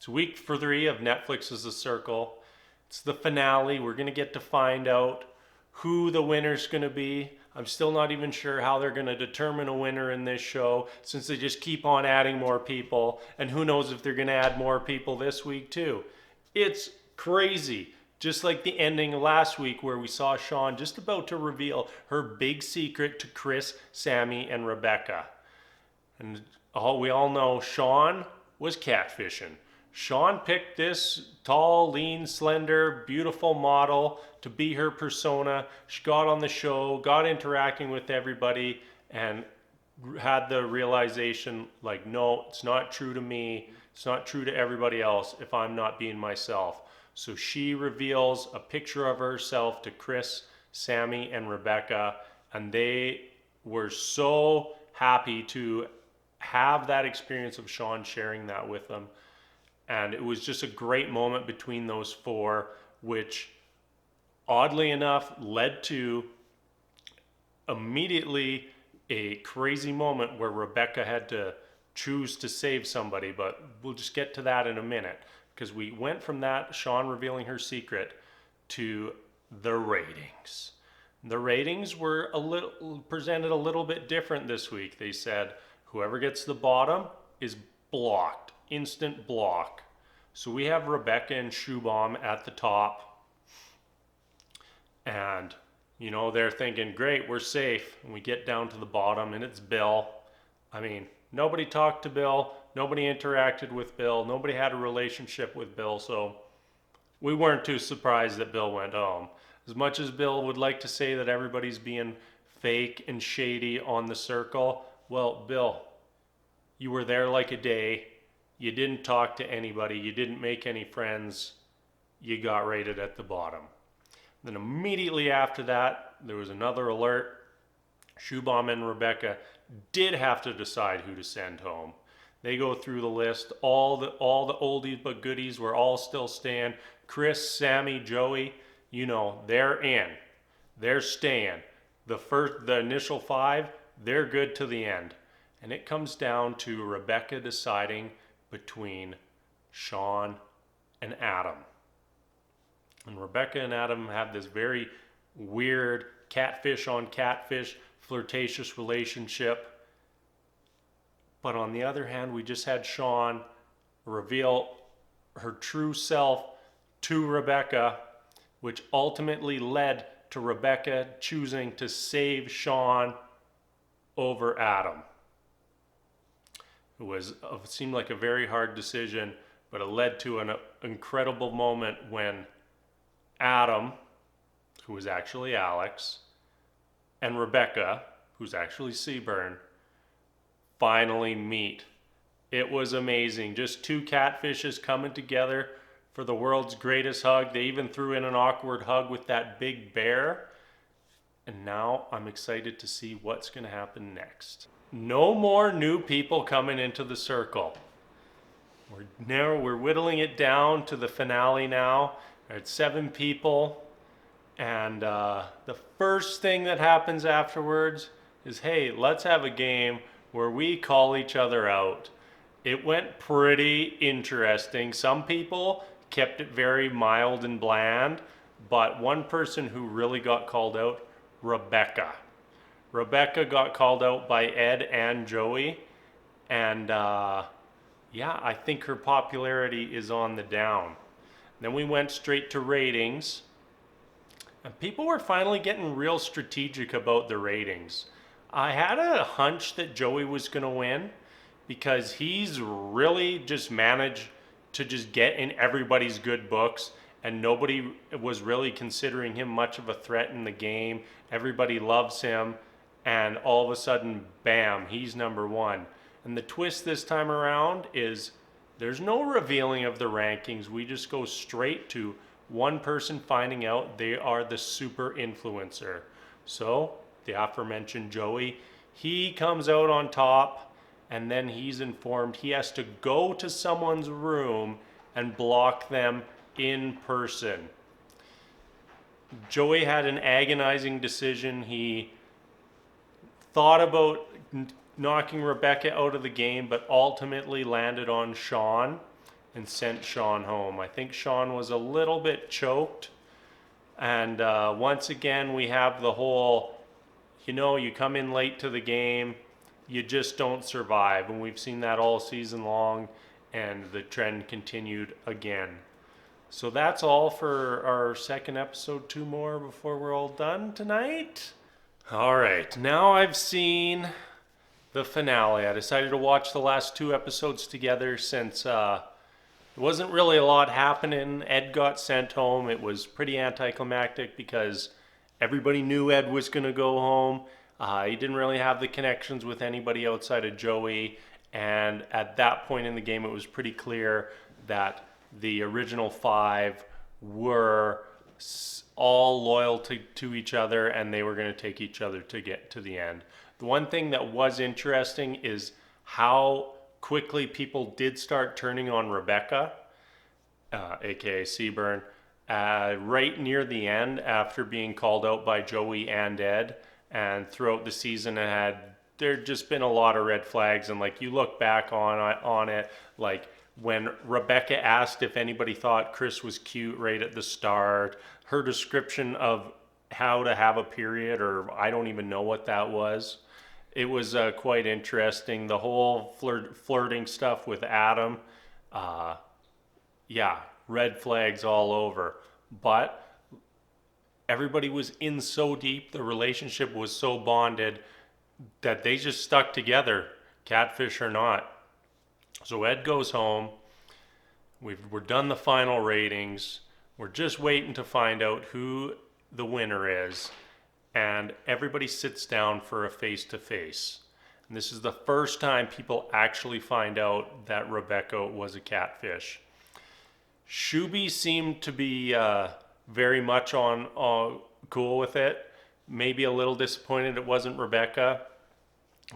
It's week 3 of Netflix's The Circle. It's the finale. We're going to get to find out who the winner's going to be. I'm still not even sure how they're going to determine a winner in this show since they just keep on adding more people. And who knows if they're going to add more people this week too. It's crazy. Just like the ending last week where we saw Sean just about to reveal her big secret to Chris, Sammy, and Rebecca. And we all know Sean was catfishing. Sean picked this tall, lean, slender, beautiful model to be her persona. She got on the show, got interacting with everybody, and had the realization like, no, it's not true to me. It's not true to everybody else if I'm not being myself. So she reveals a picture of herself to Chris, Sammy, and Rebecca, and they were so happy to have that experience of Sean sharing that with them. And it was just a great moment between those four, which oddly enough led to immediately a crazy moment where Rebecca had to choose to save somebody. But we'll just get to that in a minute, because we went from that, Sean revealing her secret, to the ratings. The ratings were presented a little bit different this week. They said whoever gets the bottom is blocked. Instant block. So we have Rebecca and Shoebomb at the top, and you know they're thinking, great, we're safe. And we get down to the bottom and it's Bill. I mean, nobody talked to Bill, nobody interacted with Bill, nobody had a relationship with Bill, so we weren't too surprised that Bill went home. As much as Bill would like to say that everybody's being fake and shady on the circle, well, Bill, you were there like a day. You didn't talk to anybody. You didn't make any friends. You got rated at the bottom. Then immediately after that, there was another alert. Shoebomb and Rebecca did have to decide who to send home. They go through the list. All the oldies but goodies were all still staying. Chris, Sammy, Joey, you know, they're in. They're staying. The initial 5, they're good to the end. And it comes down to Rebecca deciding between Sean and Adam. And Rebecca and Adam have this very weird catfish on catfish, flirtatious relationship. But on the other hand, we just had Sean reveal her true self to Rebecca, which ultimately led to Rebecca choosing to save Sean over Adam. It seemed like a very hard decision, but it led to an incredible moment when Adam, who was actually Alex, and Rebecca, who's actually Seaburn, finally meet. It was amazing. Just two catfishes coming together for the world's greatest hug. They even threw in an awkward hug with that big bear. And now I'm excited to see what's going to happen next. No more new people coming into the circle. We're whittling it down to the finale now. We're at 7 people. And the first thing that happens afterwards is, hey, let's have a game where we call each other out. It went pretty interesting. Some people kept it very mild and bland, but one person who really got called out, Rebecca. Rebecca got called out by Ed and Joey, and yeah, I think her popularity is on the down. Then we went straight to ratings, and people were finally getting real strategic about the ratings. I had a hunch that Joey was going to win because he's really just managed to just get in everybody's good books, and nobody was really considering him much of a threat in the game. Everybody loves him. And all of a sudden, bam, he's number 1. And the twist this time around is there's no revealing of the rankings. We just go straight to one person finding out they are the super influencer. So the aforementioned Joey, he comes out on top, and then he's informed he has to go to someone's room and block them in person. Joey had an agonizing decision. He thought about knocking Rebecca out of the game, but ultimately landed on Sean. and sent Sean home. I think Sean was a little bit choked. And once again, we have the whole, you come in late to the game, you just don't survive. And we've seen that all season long, and the trend continued again. So that's all for our second episode. 2 more before we're all done tonight. All right, now I've seen the finale. I decided to watch the last 2 episodes together since there wasn't really a lot happening. Ed got sent home. It was pretty anticlimactic because everybody knew Ed was going to go home. He didn't really have the connections with anybody outside of Joey. And at that point in the game, it was pretty clear that the original 5 were all loyal to each other, and they were going to take each other to get to the end. The one thing that was interesting is how quickly people did start turning on Rebecca, aka Seaburn, right near the end after being called out by Joey and Ed. And throughout the season, there'd just been a lot of red flags. And like, you look back on it, like when Rebecca asked if anybody thought Chris was cute right at the start, her description of how to have a period, or I don't even know what that was. It was quite interesting. The whole flirting stuff with Adam, red flags all over. But everybody was in so deep, the relationship was so bonded that they just stuck together, catfish or not. So Ed goes home. We're done the final ratings. We're just waiting to find out who the winner is. And everybody sits down for a face-to-face. And this is the first time people actually find out that Rebecca was a catfish. Shuby seemed to be very much on cool with it. Maybe a little disappointed it wasn't Rebecca,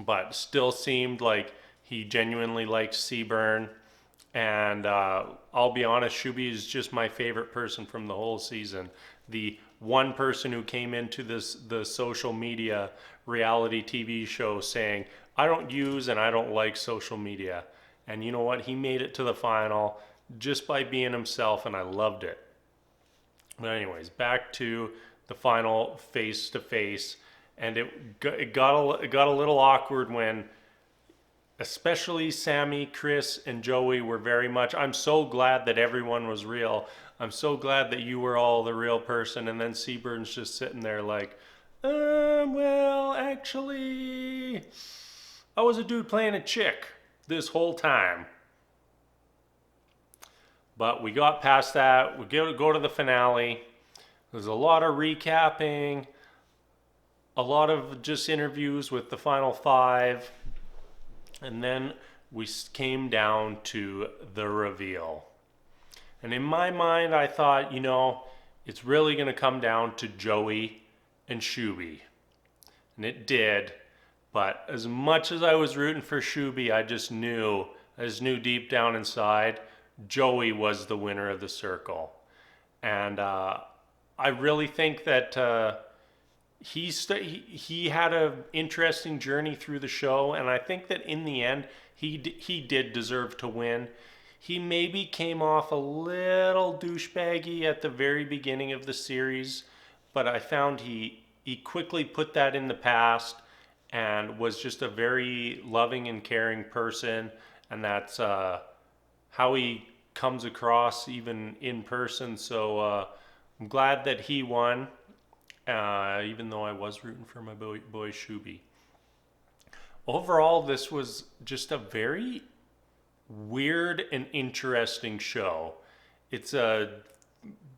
but still seemed like he genuinely liked Seaburn. And I'll be honest, Shuby is just my favorite person from the whole season. The one person who came into the social media reality TV show saying, I don't use and I don't like social media. And you know what? He made it to the final just by being himself, and I loved it. But anyways, back to the final face-to-face. And it got a little awkward when especially Sammy, Chris, and Joey were very much, I'm so glad that everyone was real. I'm so glad that you were all the real person. And then Seaburn's just sitting there like, well, actually, I was a dude playing a chick this whole time. But we got past that. We go to the finale. There's a lot of recapping, a lot of just interviews with the final 5. And then we came down to the reveal. And in my mind, I thought, it's really going to come down to Joey and Shuby. And it did. But as much as I was rooting for Shuby, I just knew deep down inside, Joey was the winner of the circle. And I really think that he had an interesting journey through the show, and I think that in the end, he did deserve to win. He maybe came off a little douchebaggy at the very beginning of the series, but I found he quickly put that in the past and was just a very loving and caring person, and that's how he comes across even in person. So I'm glad that he won. Even though I was rooting for my boy Shuby. Overall, this was just a very weird and interesting show. It's a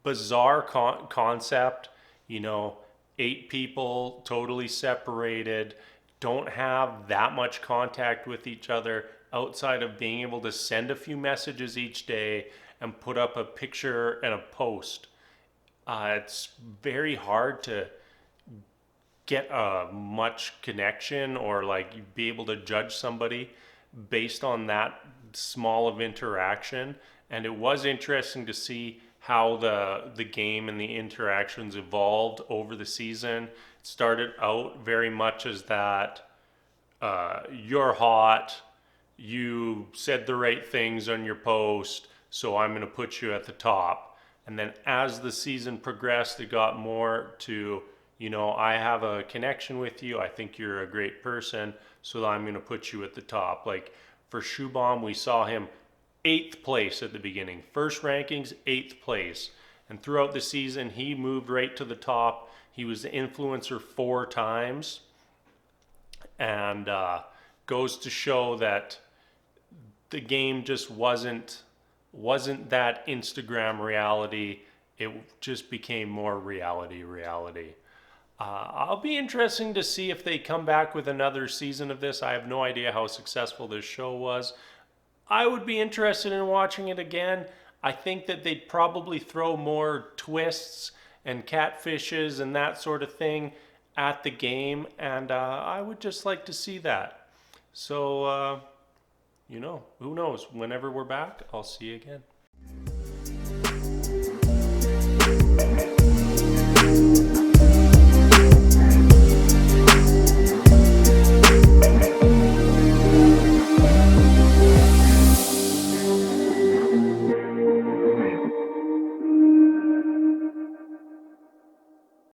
bizarre concept, 8 people totally separated, don't have that much contact with each other outside of being able to send a few messages each day and put up a picture and a post. It's very hard to get much connection or like be able to judge somebody based on that small of interaction. And it was interesting to see how the game and the interactions evolved over the season. It started out very much as that you're hot, you said the right things on your post, so I'm going to put you at the top. And then as the season progressed, it got more to, I have a connection with you. I think you're a great person, so I'm going to put you at the top. Like for Shubham, we saw him 8th place at the beginning. First rankings, 8th place. And throughout the season, he moved right to the top. He was the influencer 4 times. And goes to show that the game just wasn't that Instagram reality. It just became more reality. I'll be interesting to see if they come back with another season of this. I have no idea how successful this show was. I would be interested in watching it again. I think that they'd probably throw more twists and catfishes and that sort of thing at the game, and I would just like to see that. So, who knows? Whenever we're back, I'll see you again.